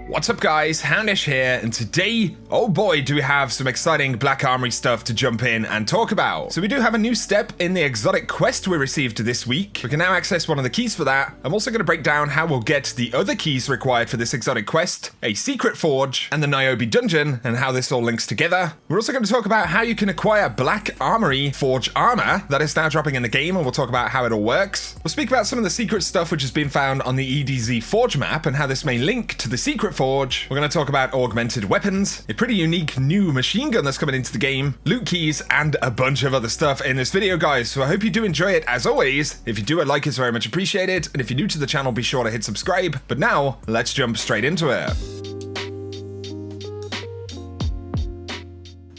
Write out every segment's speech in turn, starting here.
What's up guys, Houndish here, and today, oh boy, do we have some exciting Black Armory stuff to jump in and talk about. So we do have a new step in the exotic quest we received this week. We can now access one of the keys for that. I'm also going to break down how we'll get the other keys required for this exotic quest, a secret forge, and the Niobe dungeon, and how this all links together. We're also going to talk about how you can acquire Black Armory forge armor that is now dropping in the game, and we'll talk about how it all works. We'll speak about some of the secret stuff which has been found on the EDZ forge map and how this may link to the secret forge. We're going to talk about augmented weapons, a pretty unique new machine gun that's coming into the game, loot keys, and a bunch of other stuff in this video, guys. So I hope you do enjoy it as always. If you do, a like is very much appreciated. And if you're new to the channel, be sure to hit subscribe. But now, let's jump straight into it.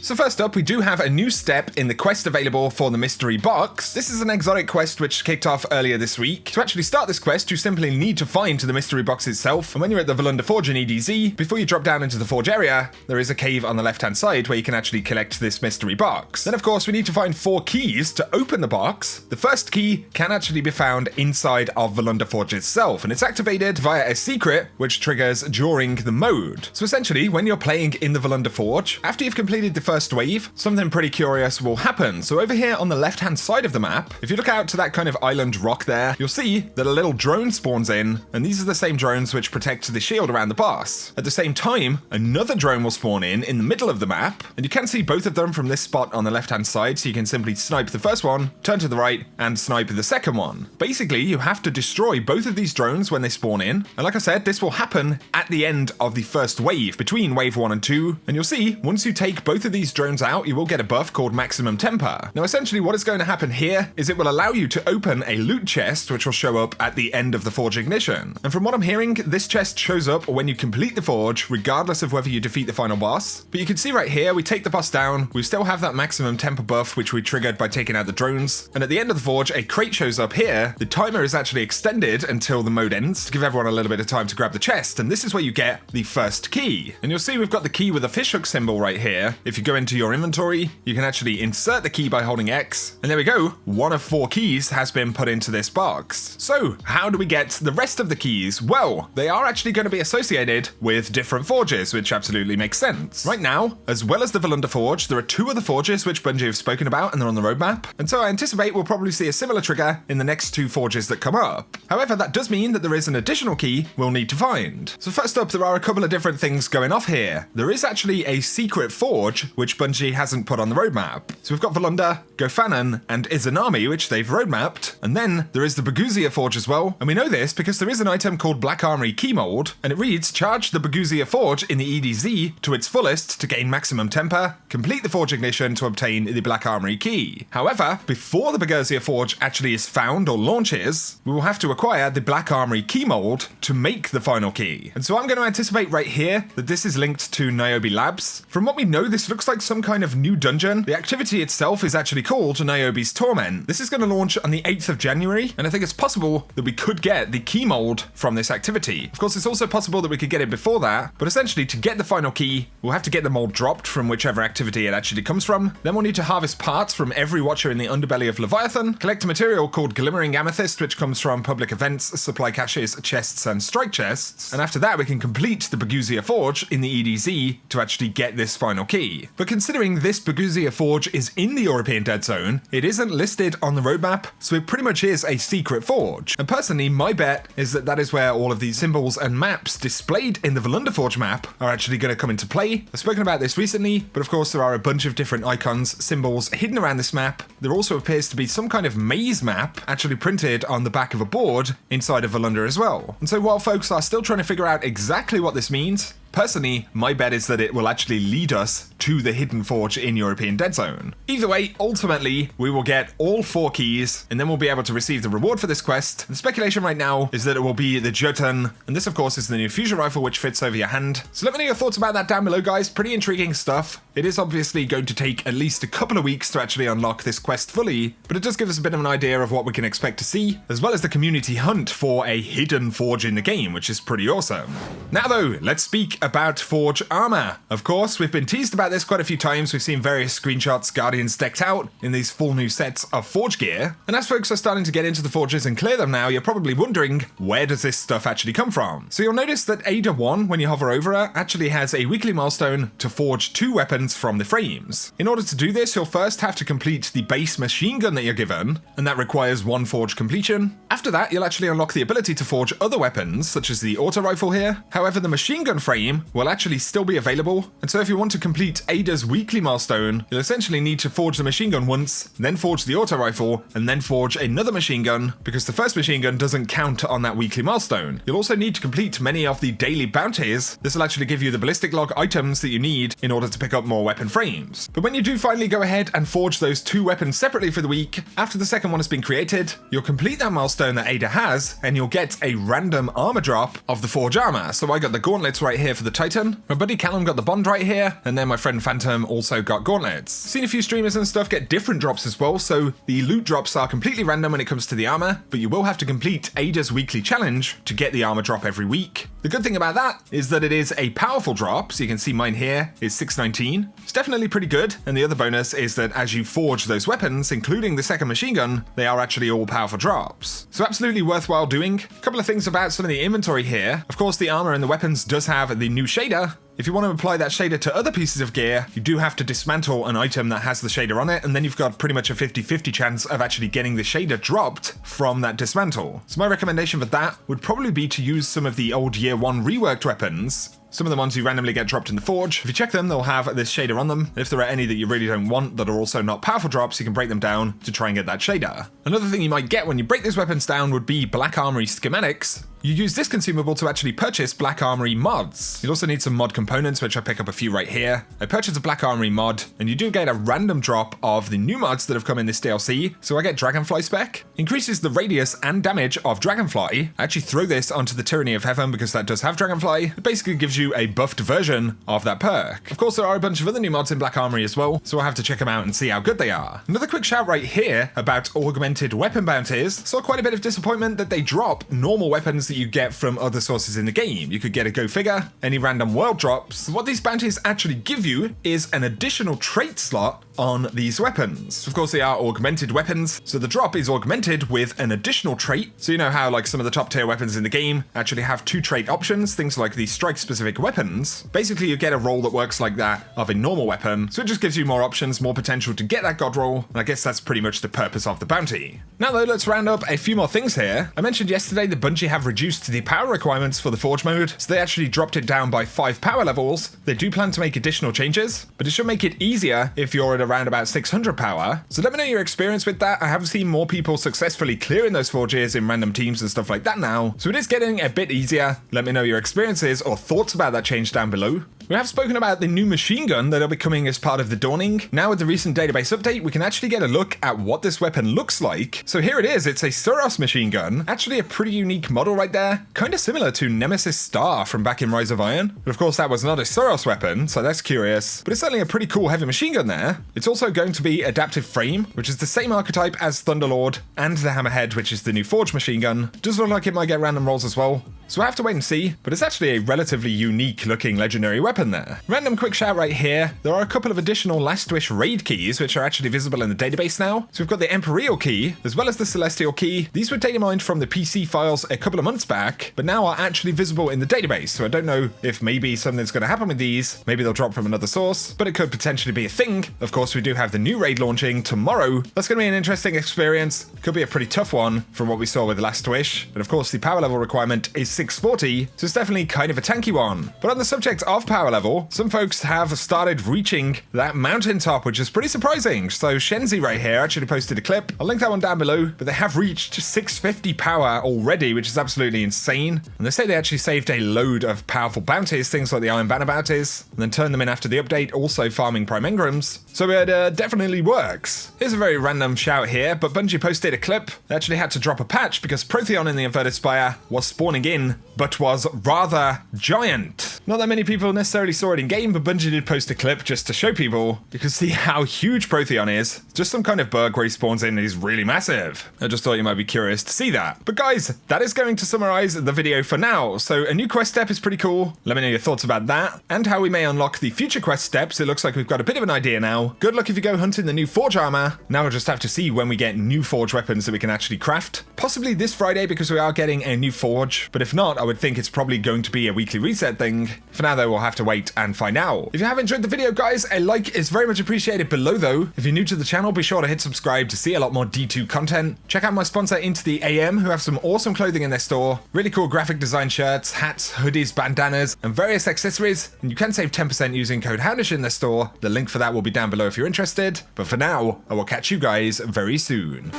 So first up, we do have a new step in the quest available for the mystery box. This is an exotic quest which kicked off earlier this week. To actually start this quest, you simply need to find the mystery box itself. And when you're at the Volunda Forge in EDZ, before you drop down into the forge area, there is a cave on the left-hand side where you can actually collect this mystery box. Then of course, we need to find 4 keys to open the box. The first key can actually be found inside of Volunda Forge itself, and it's activated via a secret which triggers during the mode. So essentially, when you're playing in the Volunda Forge, after you've completed the first wave, something pretty curious will happen. So over here on the left hand side of the map, if you look out to that kind of island rock there, you'll see that a little drone spawns in, and these are the same drones which protect the shield around the boss. At the same time, another drone will spawn in the middle of the map, and you can see both of them from this spot on the left hand side, so you can simply snipe the first one, turn to the right, and snipe the second one. Basically, you have to destroy both of these drones when they spawn in, and like I said, this will happen at the end of the first wave, between wave 1 and 2, and you'll see, once you take both of these drones out, you will get a buff called maximum temper. Now essentially what is going to happen here is it will allow you to open a loot chest which will show up at the end of the forge ignition. And from what I'm hearing, this chest shows up when you complete the forge, regardless of whether you defeat the final boss. But you can see right here, we take the boss down, we still have that maximum temper buff which we triggered by taking out the drones, and at the end of the forge a crate shows up here. The timer is actually extended until the mode ends to give everyone a little bit of time to grab the chest, and this is where you get the first key. And you'll see we've got the key with a fishhook symbol right here. If you go into your inventory, you can actually insert the key by holding X, and there we go, 1 of 4 keys has been put into this box. So how do we get the rest of the keys? Well, they are actually going to be associated with different forges, which absolutely makes sense. Right now, as well as the Volunda Forge, there are 2 other forges which Bungie have spoken about and they're on the roadmap, and so I anticipate we'll probably see a similar trigger in the next 2 forges that come up. However, that does mean that there is an additional key we'll need to find. So first up, there are a couple of different things going off here. There is actually a secret forge which Bungie hasn't put on the roadmap. So we've got Volunda, Gofanan, and Izanami, which they've roadmapped, and then there is the Baguzia Forge as well, and we know this because there is an item called Black Armory Key Mold, and it reads, charge the Baguzia Forge in the EDZ to its fullest to gain maximum temper, complete the forge ignition to obtain the Black Armory Key. However, before the Baguzia Forge actually is found or launches, we will have to acquire the Black Armory Key Mold to make the final key. And so I'm going to anticipate right here that this is linked to Niobe Labs. From what we know, this looks like some kind of new dungeon. The activity itself is actually called Niobe's Torment. This is going to launch on the 8th of January, and I think it's possible that we could get the key mold from this activity. Of course, it's also possible that we could get it before that, but essentially to get the final key, we'll have to get the mold dropped from whichever activity it actually comes from. Then we'll need to harvest parts from every watcher in the underbelly of Leviathan, collect a material called Glimmering Amethyst, which comes from public events, supply caches, chests, and strike chests. And after that, we can complete the Baguzia Forge in the EDZ to actually get this final key. But considering this Baguzia Forge is in the European Dead Zone, it isn't listed on the roadmap, so it pretty much is a secret forge. And personally, my bet is that that is where all of these symbols and maps displayed in the Volunda Forge map are actually going to come into play. I've spoken about this recently, but of course there are a bunch of different icons, symbols hidden around this map. There also appears to be some kind of maze map actually printed on the back of a board inside of Volunda as well. And so while folks are still trying to figure out exactly what this means, personally, my bet is that it will actually lead us to the hidden forge in European Dead Zone. Either way, ultimately, we will get all 4 keys, and then we'll be able to receive the reward for this quest. The speculation right now is that it will be the Jotun, and this of course is the new fusion rifle which fits over your hand. So let me know your thoughts about that down below, guys. Pretty intriguing stuff. It is obviously going to take at least a couple of weeks to actually unlock this quest fully, but it does give us a bit of an idea of what we can expect to see, as well as the community hunt for a hidden forge in the game, which is pretty awesome. Now though, let's speak about Forge armor. Of course, we've been teased about this quite a few times. We've seen various screenshots, Guardians decked out in these full new sets of Forge gear. And as folks are starting to get into the forges and clear them now, you're probably wondering, where does this stuff actually come from? So you'll notice that Ada 1, when you hover over her, actually has a weekly milestone to forge 2 weapons from the frames. In order to do this, you'll first have to complete the base machine gun that you're given, and that requires 1 forge completion. After that, you'll actually unlock the ability to forge other weapons, such as the auto rifle here. However, the machine gun frame will actually still be available, and so if you want to complete Ada's weekly milestone, you'll essentially need to forge the machine gun once, then forge the auto rifle, and then forge another machine gun, because the first machine gun doesn't count on that weekly milestone. You'll also need to complete many of the daily bounties. This will actually give you the ballistic log items that you need in order to pick up more weapon frames. But when you do finally go ahead and forge those 2 weapons separately for the week, after the second one has been created, you'll complete that milestone that Ada has, and you'll get a random armor drop of the Forge armor. So I got the gauntlets right here for the Titan, my buddy Callum got the Bond right here, and then my friend Phantom also got gauntlets. Seen a few streamers and stuff get different drops as well, so the loot drops are completely random when it comes to the armor, but you will have to complete Ada's weekly challenge to get the armor drop every week. The good thing about that is that it is a powerful drop, so you can see mine here is 619. It's definitely pretty good, and the other bonus is that as you forge those weapons, including the second machine gun, they are actually all powerful drops. So absolutely worthwhile doing. A couple of things about some of the inventory here. Of course, the armor and the weapons does have the new shader. If you want to apply that shader to other pieces of gear, you do have to dismantle an item that has the shader on it, and then you've got pretty much a 50-50 chance of actually getting the shader dropped from that dismantle. So my recommendation for that would probably be to use some of the old Year 1 reworked weapons. Some of the ones you randomly get dropped in the forge. If you check them, they'll have this shader on them. If there are any that you really don't want that are also not powerful drops, you can break them down to try and get that shader. Another thing you might get when you break these weapons down would be Black Armory schematics. You use this consumable to actually purchase Black Armory mods. You'll also need some mod components, which I pick up a few right here. I purchased a Black Armory mod, and you do get a random drop of the new mods that have come in this DLC. So I get Dragonfly spec. Increases the radius and damage of Dragonfly. I actually throw this onto the Tyranny of Heaven because that does have Dragonfly. It basically gives you a buffed version of that perk. Of course, there are a bunch of other new mods in Black Armory as well, so I'll have to check them out and see how good they are. Another quick shout right here about augmented weapon bounties. Saw quite a bit of disappointment that they drop normal weapons that you get from other sources in the game. You could get a Go Figure, any random world drops. What these bounties actually give you is an additional trait slot on these weapons. Of course, they are augmented weapons, so the drop is augmented with an additional trait. So you know how like some of the top tier weapons in the game actually have 2 trait options, things like the strike specific weapons. Basically, you get a roll that works like that of a normal weapon, so it just gives you more options, more potential to get that god roll, and I guess that's pretty much the purpose of the bounty. Now though, let's round up a few more things here. I mentioned yesterday that Bungie have reduced the power requirements for the Forge mode, so they actually dropped it down by 5 power levels. They do plan to make additional changes, but it should make it easier if you're at around about 600 power. So let me know your experience with that. I have seen more people successfully clearing those forges in random teams and stuff like that now, so it is getting a bit easier. Let me know your experiences or thoughts about that change down below. We have spoken about the new machine gun that'll be coming as part of the Dawning. Now with the recent database update, we can actually get a look at what this weapon looks like. So here it is, it's a Suros machine gun. Actually a pretty unique model right there. Kind of similar to Nemesis Star from back in Rise of Iron. But of course that was not a Suros weapon, so that's curious. But it's certainly a pretty cool heavy machine gun there. It's also going to be adaptive frame, which is the same archetype as Thunderlord and the Hammerhead, which is the new Forge machine gun. Does look like it might get random rolls as well. So I have to wait and see, but it's actually a relatively unique looking legendary weapon there. Random quick shout right here, there are a couple of additional Last Wish raid keys which are actually visible in the database now. So we've got the Empyreal key, as well as the Celestial key. These were data mined from the PC files a couple of months back, but now are actually visible in the database. So I don't know if maybe something's going to happen with these. Maybe they'll drop from another source, but it could potentially be a thing. Of course, we do have the new raid launching tomorrow. That's going to be an interesting experience. Could be a pretty tough one from what we saw with Last Wish. But of course, the power level requirement is 640, so it's definitely kind of a tanky one. But on the subject of power level, some folks have started reaching that mountaintop, which is pretty surprising. So Schendzie right here actually posted a clip. I'll link that one down below, but they have reached 650 power already, which is absolutely insane. And they say they actually saved a load of powerful bounties, things like the Iron Banner bounties, and then turned them in after the update, also farming prime engrams. So it definitely works. Here's a very random shout here, but Bungie posted a clip. They actually had to drop a patch because Protheon in the Inverted Spire was spawning in, but was rather giant. Not that many people necessarily saw it in game, but Bungie did post a clip just to show people. You can see how huge Protheon is. It's just some kind of bug where he spawns in and he's really massive. I just thought you might be curious to see that. But guys, that is going to summarize the video for now. So a new quest step is pretty cool. Let me know your thoughts about that and how we may unlock the future quest steps. It looks like we've got a bit of an idea now. Good luck if you go hunting the new Forge armor. Now we'll just have to see when we get new Forge weapons that we can actually craft. Possibly this Friday because we are getting a new Forge. But if not, I would think it's probably going to be a weekly reset thing. For now though, we'll have to wait and find out. If you have enjoyed the video guys, a like is very much appreciated below though. If you're new to the channel, be sure to hit subscribe to see a lot more D2 content. Check out my sponsor Into the AM who have some awesome clothing in their store. Really cool graphic design shirts, hats, hoodies, bandanas, and various accessories. And you can save 10% using code Houndish in their store. The link for that will be down below if you're interested. But for now, I will catch you guys very soon.